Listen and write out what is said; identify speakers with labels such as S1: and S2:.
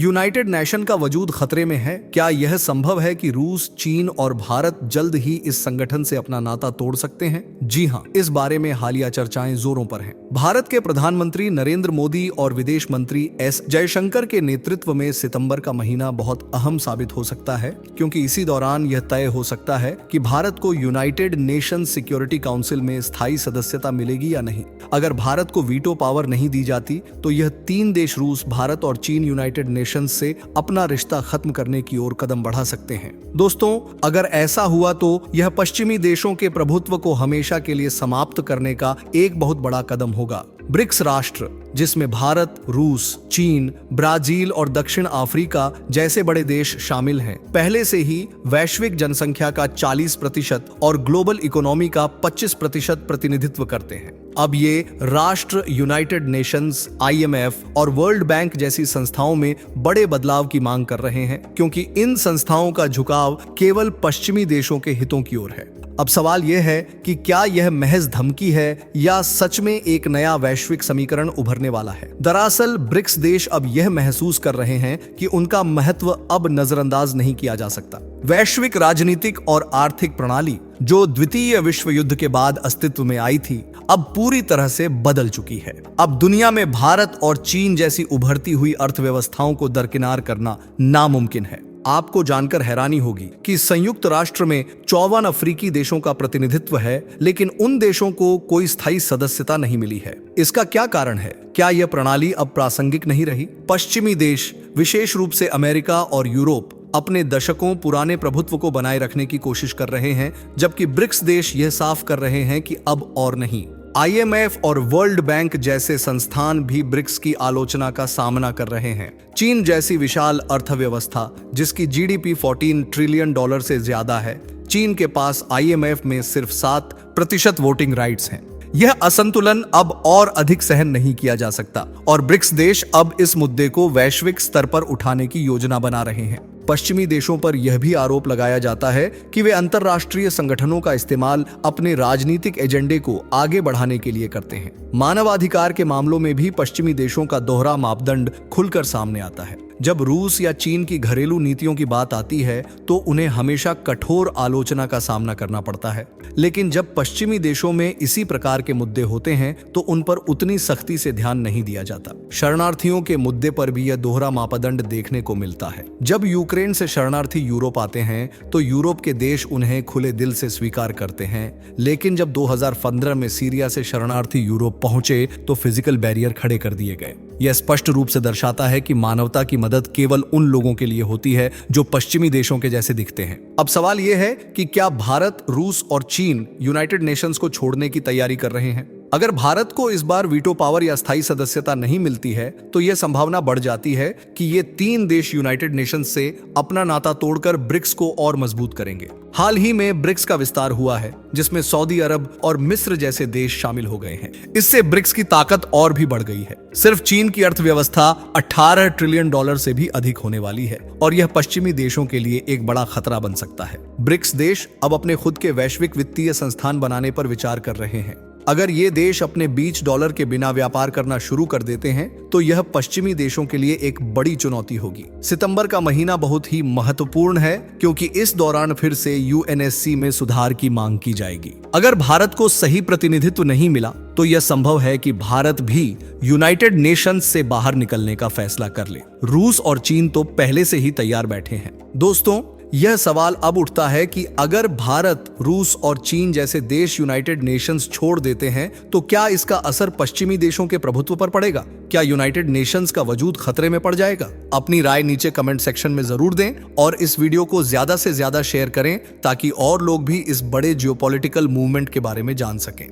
S1: United nation का वजूद खतरे में है? क्या यह संभव है कि रूस, चीन और भारत जल्द ही इस संगठन से अपना नाता तोड़ सकते हैं? जी हां, इस बारे में हालिया चर्चाएं जोरों पर हैं। भारत के प्रधानमंत्री नरेंद्र मोदी और विदेश मंत्री एस जयशंकर के नेतृत्व में सितंबर का महीना बहुत अहम साबित हो सकता है, क्योंकि इसी दौरान यह तय हो सकता है कि भारत को यूनाइटेड नेशन सिक्योरिटी काउंसिल में स्थायी सदस्यता मिलेगी या नहीं। अगर भारत को वीटो पावर नहीं दी जाती तो यह तीन देश रूस, भारत और चीन यूनाइटेड नेशंस से अपना रिश्ता खत्म करने की ओर कदम बढ़ा सकते हैं। दोस्तों, अगर ऐसा हुआ तो यह पश्चिमी देशों के प्रभुत्व को हमेशा के लिए समाप्त करने का एक बहुत बड़ा कदम होगा। ब्रिक्स राष्ट्र, जिसमें भारत, रूस, चीन, ब्राजील और दक्षिण अफ्रीका जैसे बड़े देश शामिल हैं, पहले से ही वैश्विक जनसंख्या का 40% और ग्लोबल इकोनॉमी का 25% प्रतिनिधित्व करते हैं। अब ये राष्ट्र यूनाइटेड नेशंस, IMF और वर्ल्ड बैंक जैसी संस्थाओं में बड़े बदलाव की मांग कर रहे हैं, क्योंकि इन संस्थाओं का झुकाव केवल पश्चिमी देशों के हितों की ओर है। अब सवाल यह है कि क्या यह महज धमकी है या सच में एक नया वैश्विक समीकरण उभरने वाला है। दरअसल ब्रिक्स देश अब यह महसूस कर रहे हैं कि उनका महत्व अब नजरअंदाज नहीं किया जा सकता। वैश्विक राजनीतिक और आर्थिक प्रणाली, जो द्वितीय विश्व युद्ध के बाद अस्तित्व में आई थी, अब पूरी तरह से बदल चुकी है। अब दुनिया में भारत और चीन जैसी उभरती हुई अर्थव्यवस्थाओं को दरकिनार करना नामुमकिन है। आपको जानकर हैरानी होगी कि संयुक्त राष्ट्र में 54 अफ्रीकी देशों का प्रतिनिधित्व है, लेकिन उन देशों को कोई स्थायी सदस्यता नहीं मिली है। इसका क्या कारण है? क्या यह प्रणाली अब प्रासंगिक नहीं रही? पश्चिमी देश, विशेष रूप से अमेरिका और यूरोप, अपने दशकों पुराने प्रभुत्व को बनाए रखने की कोशिश कर रहे हैं, जबकि ब्रिक्स देश यह साफ कर रहे हैं कि अब और नहीं। IMF और वर्ल्ड बैंक जैसे संस्थान भी ब्रिक्स की आलोचना का सामना कर रहे हैं। चीन जैसी विशाल अर्थव्यवस्था, जिसकी GDP $14 ट्रिलियन से ज्यादा है, चीन के पास IMF में सिर्फ 7% वोटिंग राइट्स हैं। यह असंतुलन अब और अधिक सहन नहीं किया जा सकता और ब्रिक्स देश अब इस मुद्दे को वैश्विक स्तर पर उठाने की योजना बना रहे हैं। पश्चिमी देशों पर यह भी आरोप लगाया जाता है कि वे अंतर्राष्ट्रीय संगठनों का इस्तेमाल अपने राजनीतिक एजेंडे को आगे बढ़ाने के लिए करते हैं। मानवाधिकार के मामलों में भी पश्चिमी देशों का दोहरा मापदंड खुलकर सामने आता है। जब रूस या चीन की घरेलू नीतियों की बात आती है तो उन्हें हमेशा कठोर आलोचना का सामना करना पड़ता है, लेकिन जब पश्चिमी देशों में इसी प्रकार के मुद्दे होते हैं तो उन पर उतनी सख्ती से ध्यान नहीं दिया जाता। शरणार्थियों के मुद्दे पर भी यह दोहरा मापदंड देखने को मिलता है। जब यूक्रेन से शरणार्थी यूरोप आते हैं तो यूरोप के देश उन्हें खुले दिल से स्वीकार करते हैं, लेकिन जब 2015 में सीरिया से शरणार्थी यूरोप पहुंचे तो फिजिकल बैरियर खड़े कर दिए गए। यह स्पष्ट रूप से दर्शाता है कि मानवता की मदद केवल उन लोगों के लिए होती है जो पश्चिमी देशों के जैसे दिखते हैं। अब सवाल यह है कि क्या भारत, रूस और चीन यूनाइटेड नेशंस को छोड़ने की तैयारी कर रहे हैं? अगर भारत को इस बार वीटो पावर या स्थायी सदस्यता नहीं मिलती है तो यह संभावना बढ़ जाती है कि ये तीन देश यूनाइटेड नेशंस से अपना नाता तोड़कर ब्रिक्स को और मजबूत करेंगे। हाल ही में ब्रिक्स का विस्तार हुआ है, जिसमें सऊदी अरब और मिस्र जैसे देश शामिल हो गए हैं। इससे ब्रिक्स की ताकत और भी बढ़ गई है। सिर्फ चीन की अर्थव्यवस्था $18 ट्रिलियन से भी अधिक होने वाली है और यह पश्चिमी देशों के लिए एक बड़ा खतरा बन सकता है। ब्रिक्स देश अब अपने खुद के वैश्विक वित्तीय संस्थान बनाने पर विचार कर रहे हैं। अगर ये देश अपने बीच डॉलर के बिना व्यापार करना शुरू कर देते हैं तो यह पश्चिमी देशों के लिए एक बड़ी चुनौती होगी। सितंबर का महीना बहुत ही महत्वपूर्ण है, क्योंकि इस दौरान फिर से UNSC में सुधार की मांग की जाएगी। अगर भारत को सही प्रतिनिधित्व नहीं मिला तो यह संभव है कि भारत भी यूनाइटेड नेशंस से बाहर निकलने का फैसला कर ले। रूस और चीन तो पहले से ही तैयार बैठे हैं। दोस्तों, यह सवाल अब उठता है कि अगर भारत, रूस और चीन जैसे देश यूनाइटेड नेशंस छोड़ देते हैं तो क्या इसका असर पश्चिमी देशों के प्रभुत्व पर पड़ेगा? क्या यूनाइटेड नेशंस का वजूद खतरे में पड़ जाएगा? अपनी राय नीचे कमेंट सेक्शन में जरूर दें और इस वीडियो को ज्यादा से ज्यादा शेयर करें ताकि और लोग भी इस बड़े जियोपॉलिटिकल मूवमेंट के बारे में जान सकें।